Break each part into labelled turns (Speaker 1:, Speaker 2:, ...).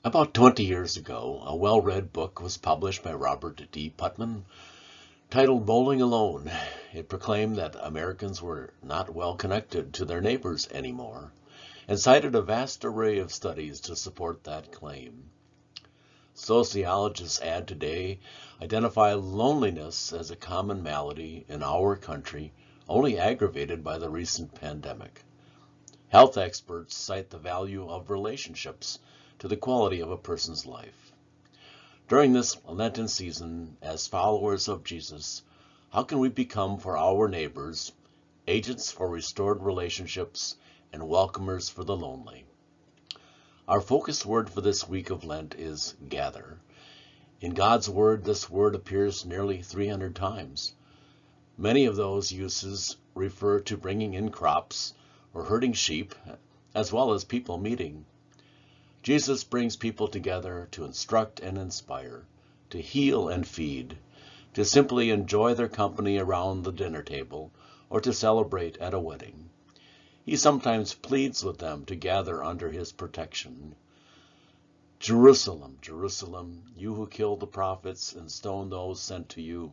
Speaker 1: About 20 years ago, a well-read book was published by Robert D. Putnam titled Bowling Alone. It proclaimed that Americans were not well connected to their neighbors anymore, and cited a vast array of studies to support that claim. Sociologists add today identify loneliness as a common malady in our country, only aggravated by the recent pandemic. Health experts cite the value of relationships to the quality of a person's life. During this Lenten season, as followers of Jesus, how can we become for our neighbors agents for restored relationships and welcomers for the lonely? Our focus word for this week of Lent is gather. In God's Word, this word appears nearly 300 times. Many of those uses refer to bringing in crops or herding sheep, as well as people meeting. Jesus brings people together to instruct and inspire, to heal and feed, to simply enjoy their company around the dinner table, or to celebrate at a wedding. He sometimes pleads with them to gather under his protection. Jerusalem, Jerusalem, you who kill the prophets and stone those sent to you,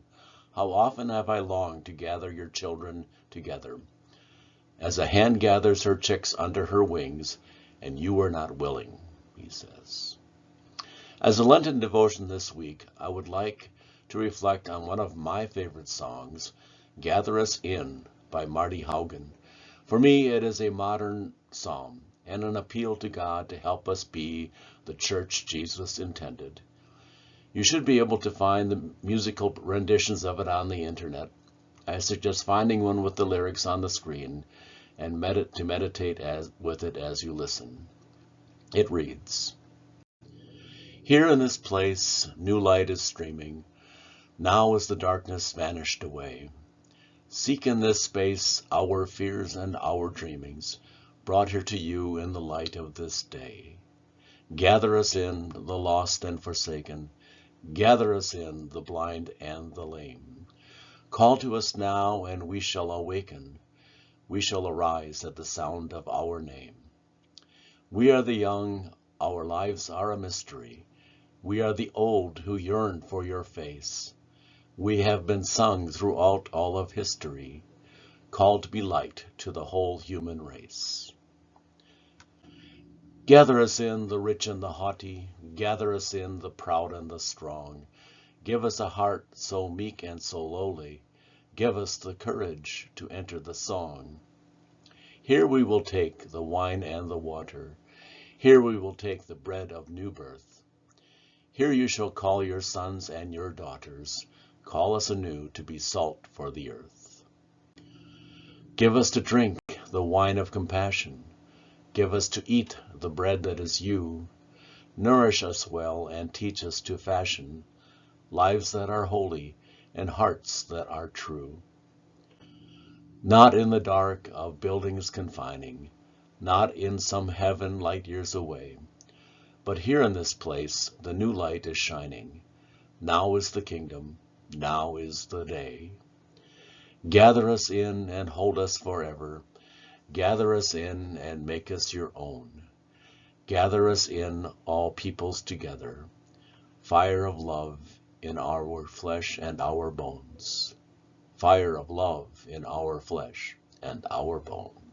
Speaker 1: how often have I longed to gather your children together, as a hen gathers her chicks under her wings, and you were not willing, he says. As a Lenten devotion this week, I would like to reflect on one of my favorite songs, Gather Us In by Marty Haugen. For me, it is a modern psalm and an appeal to God to help us be the church Jesus intended. You should be able to find the musical renditions of it on the internet. I suggest finding one with the lyrics on the screen and meditate with it as you listen. It reads, Here in this place, new light is streaming. Now is the darkness vanished away. Seek in this space our fears and our dreamings, brought here to you in the light of this day. Gather us in, the lost and forsaken. Gather us in, the blind and the lame. Call to us now, and we shall awaken. We shall arise at the sound of our name. We are the young, our lives are a mystery. We are the old who yearn for your face. We have been sung throughout all of history, called to be light to the whole human race. Gather us in, the rich and the haughty. Gather us in, the proud and the strong. Give us a heart so meek and so lowly. Give us the courage to enter the song. Here we will take the wine and the water. Here we will take the bread of new birth. Here you shall call your sons and your daughters. Call us anew to be salt for the earth. Give us to drink the wine of compassion. Give us to eat the bread that is you. Nourish us well and teach us to fashion lives that are holy and hearts that are true. Not in the dark of buildings confining, not in some heaven light years away, but here in this place the new light is shining. Now is the kingdom, now is the day. Gather us in and hold us forever. Gather us in and make us your own. Gather us in, all peoples together. Fire of love in our flesh and our bones. Fire of love in our flesh and our bones.